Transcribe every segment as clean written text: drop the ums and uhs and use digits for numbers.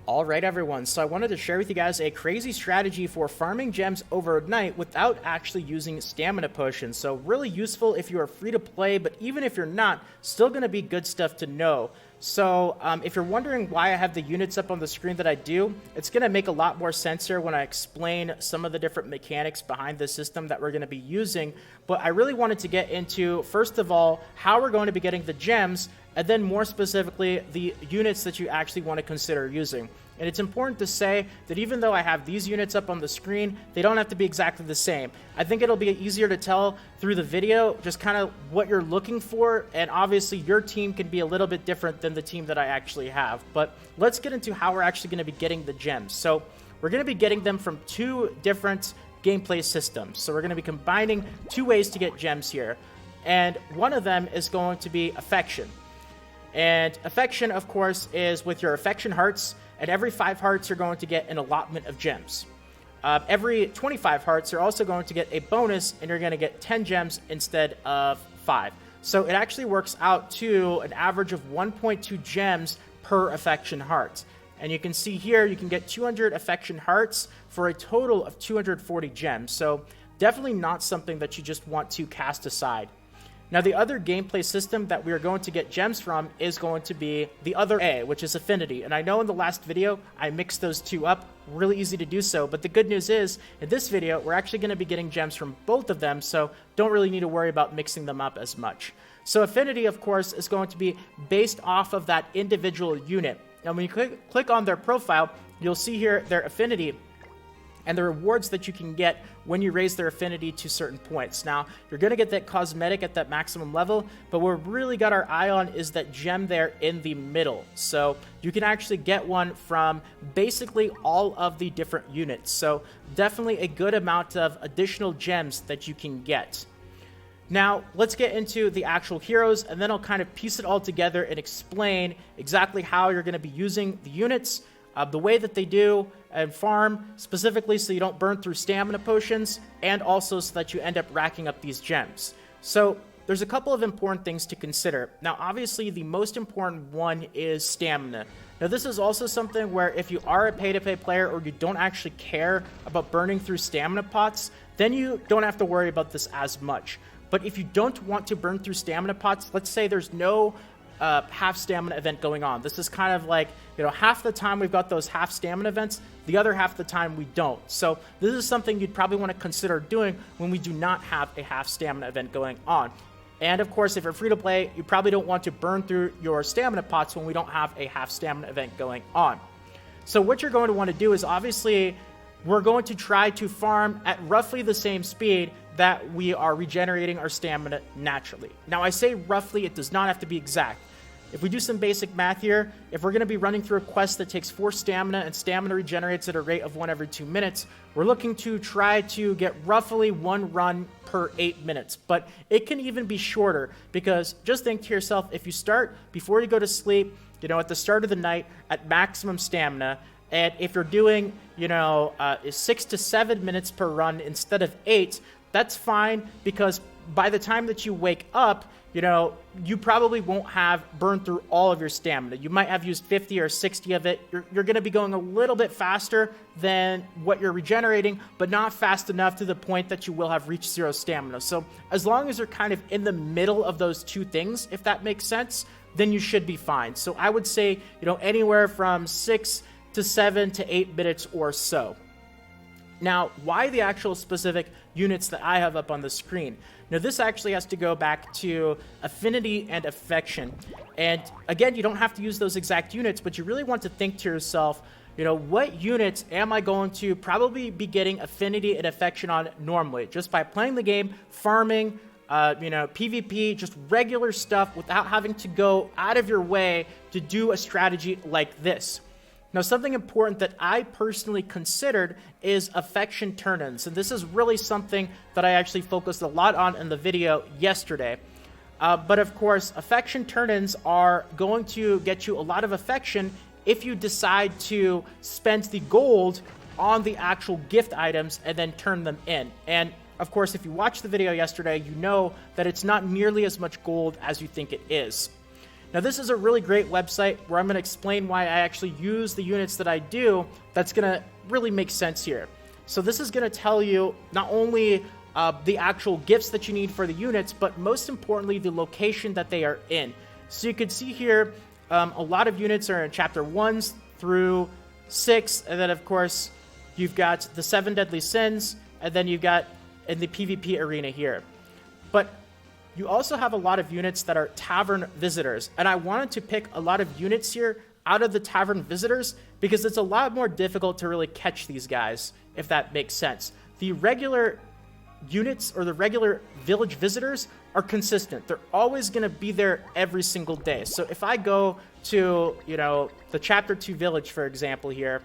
Alright everyone, so I wanted to share with you guys a crazy strategy for farming gems overnight without actually using stamina potions. So really useful if you are free to play, but even if you're not, still going to be good stuff to know. So if you're wondering why I have the units up on the screen that I do, it's going to make a lot more sense here when I explain some of the different mechanics behind the system that we're going to be using. But I really wanted to get into, first of all, how we're going to be getting the gems, and then more specifically, the units that you actually want to consider using. And it's important to say that even though I have these units up on the screen, they don't have to be exactly the same. I think it'll be easier to tell through the video just kind of what you're looking for, and obviously your team can be a little bit different than the team that I actually have. But let's get into how we're actually going to be getting the gems. So we're going to be getting them from two different gameplay systems. So we're going to be combining two ways to get gems here. And one of them is going to be affection. And affection, of course, is with your affection hearts, and every 5 hearts you're going to get an allotment of gems. Every 25 hearts you're also going to get a bonus, and you're going to get 10 gems instead of 5. So it actually works out to an average of 1.2 gems per affection heart. And you can see here you can get 200 affection hearts for a total of 240 gems. So definitely not something that you just want to cast aside. Now, the other gameplay system that we are going to get gems from is going to be the other A, which is affinity. And I know in the last video, I mixed those two up. Really easy to do so. But the good news is, in this video, we're actually going to be getting gems from both of them, so don't really need to worry about mixing them up as much. So affinity, of course, is going to be based off of that individual unit. Now, when you click on their profile, you'll see here their affinity and the rewards that you can get when you raise their affinity to certain points. Now, you're going to get that cosmetic at that maximum level, but what we've really got our eye on is that gem there in the middle. So you can actually get one from basically all of the different units. So definitely a good amount of additional gems that you can get. Now, let's get into the actual heroes, and then I'll kind of piece it all together and explain exactly how you're going to be using the units, the way that they do, and farm specifically so you don't burn through stamina potions, and also so that you end up racking up these gems. So there's a couple of important things to consider. Now, obviously, the most important one is stamina. Now, this is also something where if you are a pay-to-play player or you don't actually care about burning through stamina pots, then you don't have to worry about this as much. But if you don't want to burn through stamina pots, let's say there's no half stamina event going on. This is kind of like, half the time we've got those half stamina events, the other half the time we don't. So this is something you'd probably want to consider doing when we do not have a half stamina event going on. And of course, if you're free to play, you probably don't want to burn through your stamina pots when we don't have a half stamina event going on. So what you're going to want to do is, obviously, we're going to try to farm at roughly the same speed that we are regenerating our stamina naturally. Now, I say roughly, it does not have to be exact. If we do some basic math here, if we're going to be running through a quest that takes 4 stamina and stamina regenerates at a rate of 1 every 2 minutes, we're looking to try to get roughly 1 run per 8 minutes. But it can even be shorter, because just think to yourself, if you start before you go to sleep, at the start of the night at maximum stamina, and if you're doing, 6 to 7 minutes per run instead of 8, that's fine, because by the time that you wake up, you probably won't have burned through all of your stamina. You might have used 50 or 60 of it. You're going to be going a little bit faster than what you're regenerating, but not fast enough to the point that you will have reached 0 stamina. So as long as you're kind of in the middle of those two things, if that makes sense, then you should be fine. So I would say, anywhere from 6 to 7 to 8 minutes or so. Now, why the actual specific units that I have up on the screen? Now, this actually has to go back to affinity and affection. And again, you don't have to use those exact units, but you really want to think to yourself, what units am I going to probably be getting affinity and affection on normally? Just by playing the game, farming, PvP, just regular stuff without having to go out of your way to do a strategy like this. Now, something important that I personally considered is affection turn-ins, and this is really something that I actually focused a lot on in the video yesterday. But of course, affection turn-ins are going to get you a lot of affection if you decide to spend the gold on the actual gift items and then turn them in. And of course, if you watched the video yesterday, you know that it's not nearly as much gold as you think it is. Now, this is a really great website where I'm going to explain why I actually use the units that I do. That's going to really make sense here. So this is going to tell you not only the actual gifts that you need for the units, but most importantly, the location that they are in. So you can see here, a lot of units are in chapter 1 through 6, and then of course, you've got the 7 deadly sins, and then you've got in the PvP arena here. But you also have a lot of units that are tavern visitors, and I wanted to pick a lot of units here out of the tavern visitors because it's a lot more difficult to really catch these guys, if that makes sense. The regular units or the regular village visitors are consistent. They're always going to be there every single day. So if I go to, the chapter 2 village, for example, here,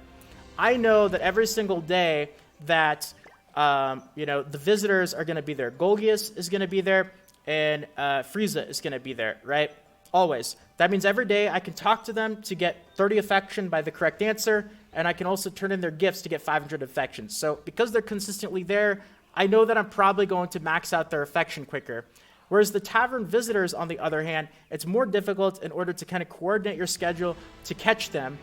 I know that every single day that, the visitors are going to be there. Golgius is going to be there, and Frieza is going to be there, right? Always. That means every day I can talk to them to get 30 affection by the correct answer, and I can also turn in their gifts to get 500 affection. So because they're consistently there, I know that I'm probably going to max out their affection quicker. Whereas the tavern visitors, on the other hand, it's more difficult in order to kind of coordinate your schedule to catch them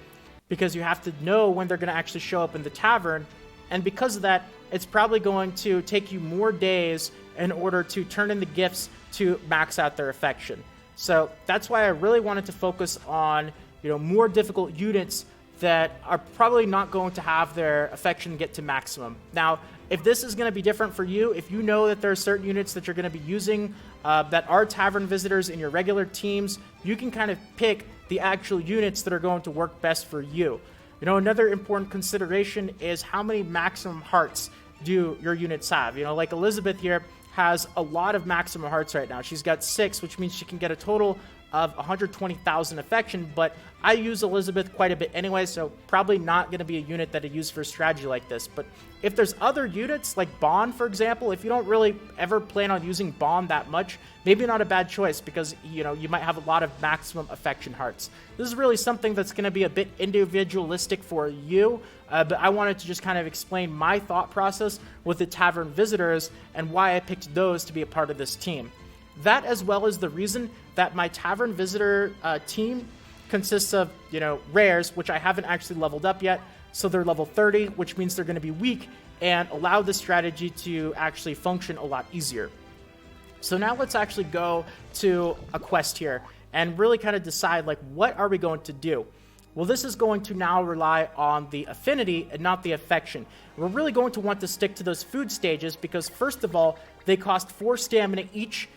because you have to know when they're going to actually show up in the tavern. And because of that, it's probably going to take you more days in order to turn in the gifts to max out their affection. So that's why I really wanted to focus on, more difficult units that are probably not going to have their affection get to maximum. Now, if this is going to be different for you, if you know that there are certain units that you're going to be using that are tavern visitors in your regular teams, you can kind of pick the actual units that are going to work best for you. Another important consideration is how many maximum hearts do your units have. Like Elizabeth here has a lot of maximum hearts right now. She's got 6, which means she can get a total of 120,000 affection, but I use Elizabeth quite a bit anyway, so probably not going to be a unit that I use for a strategy like this. But if there's other units, like Bond, for example, if you don't really ever plan on using Bond that much, maybe not a bad choice because, you might have a lot of maximum affection hearts. This is really something that's going to be a bit individualistic for you, but I wanted to just kind of explain my thought process with the tavern visitors and why I picked those to be a part of this team. That, as well as the reason that my tavern visitor team consists of, rares, which I haven't actually leveled up yet. So they're level 30, which means they're going to be weak and allow this strategy to actually function a lot easier. So now let's actually go to a quest here and really kind of decide, what are we going to do? Well, this is going to now rely on the affinity and not the affection. We're really going to want to stick to those food stages because, first of all, they cost 4 stamina each,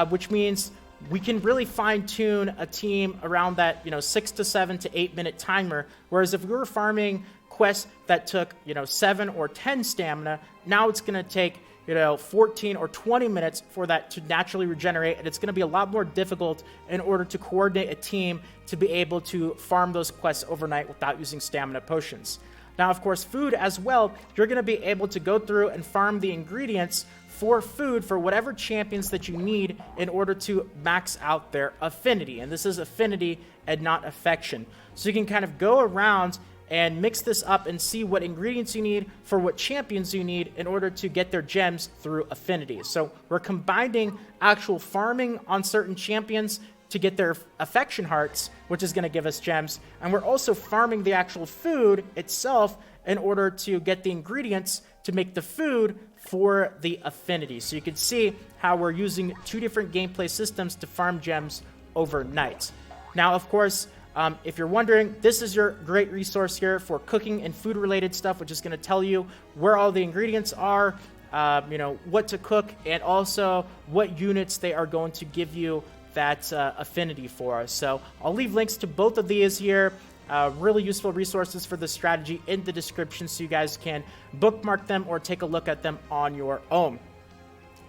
which means we can really fine-tune a team around that, 6 to 7 to 8 minute timer. Whereas if we were farming quests that took, 7 or 10 stamina, now it's going to take, 14 or 20 minutes for that to naturally regenerate, and it's going to be a lot more difficult in order to coordinate a team to be able to farm those quests overnight without using stamina potions. Now, of course, food as well, you're going to be able to go through and farm the ingredients for food for whatever champions that you need in order to max out their affinity. And this is affinity and not affection. So you can kind of go around and mix this up and see what ingredients you need for what champions you need in order to get their gems through affinity. So we're combining actual farming on certain champions to get their affection hearts, which is going to give us gems. And we're also farming the actual food itself in order to get the ingredients to make the food for the affinity. So you can see how we're using 2 different gameplay systems to farm gems overnight. Now, of course, if you're wondering, this is your great resource here for cooking and food related stuff, which is going to tell you where all the ingredients are, what to cook, and also what units they are going to give you that affinity for. So I'll leave links to both of these here. Really useful resources for this strategy in the description so you guys can bookmark them or take a look at them on your own.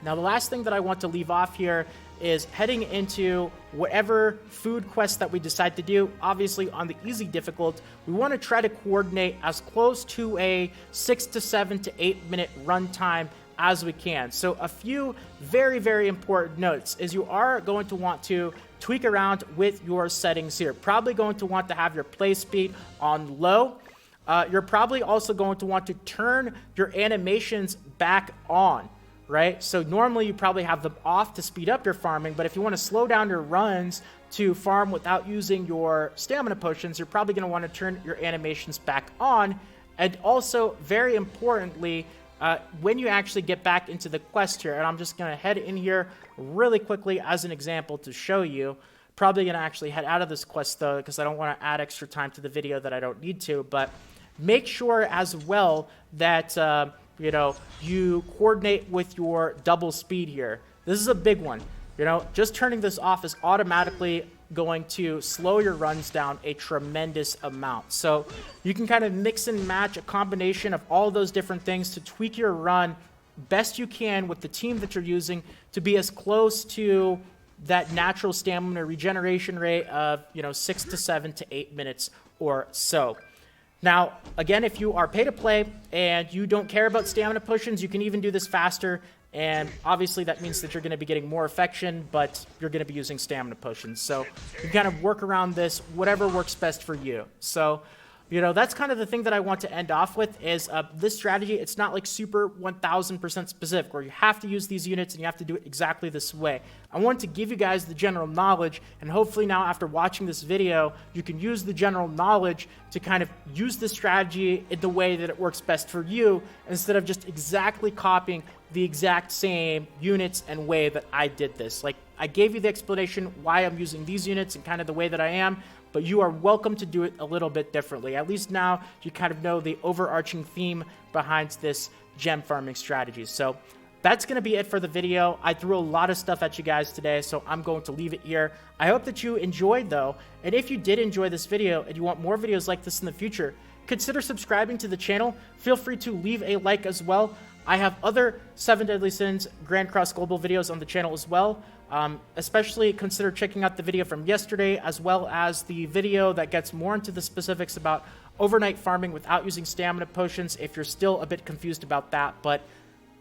Now, the last thing that I want to leave off here is heading into whatever food quest that we decide to do. Obviously, on the easy difficult, we want to try to coordinate as close to a 6 to 7 to 8 minute runtime as we can. So a few very, very important notes is you are going to want to tweak around with your settings here. Probably going to want to have your play speed on low. You're probably also going to want to turn your animations back on. right? So normally you probably have them off to speed up your farming, but if you want to slow down your runs to farm without using your stamina potions, you're probably going to want to turn your animations back on. And also, very importantly, when you actually get back into the quest here, and I'm just going to head in here really quickly as an example to show you. Probably going to actually head out of this quest, though, because I don't want to add extra time to the video that I don't need to. But make sure as well that, you coordinate with your double speed here. This is a big one. Just turning this off is automatically going to slow your runs down a tremendous amount. So you can kind of mix and match a combination of all those different things to tweak your run best you can with the team that you're using to be as close to that natural stamina regeneration rate of 6 to 7 to 8 minutes or so. Now, again, if you are pay to play and you don't care about stamina potions, you can even do this faster. And obviously that means that you're going to be getting more affection, but you're going to be using stamina potions. So you kind of work around this, whatever works best for you. So, that's kind of the thing that I want to end off with is this strategy. It's not like super 1000% specific where you have to use these units and you have to do it exactly this way. I want to give you guys the general knowledge, and hopefully now after watching this video, you can use the general knowledge to kind of use this strategy in the way that it works best for you instead of just exactly copying the exact same units and way that I did this. Like, I gave you the explanation why I'm using these units and kind of the way that I am, but you are welcome to do it a little bit differently. At least now you kind of know the overarching theme behind this gem farming strategy. So that's going to be it for the video. I threw a lot of stuff at you guys today, so I'm going to leave it here. I hope that you enjoyed, though, and if you did enjoy this video and you want more videos like this in the future, consider subscribing to the channel. Feel free to leave a like as well. I have other 7 Deadly Sins Grand Cross Global videos on the channel as well. Especially consider checking out the video from yesterday, as well as the video that gets more into the specifics about overnight farming without using stamina potions if you're still a bit confused about that. But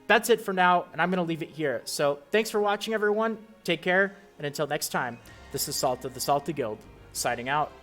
that's it for now, and I'm going to leave it here. So thanks for watching, everyone. Take care, and until next time, this is Salt of the Salty Guild, signing out.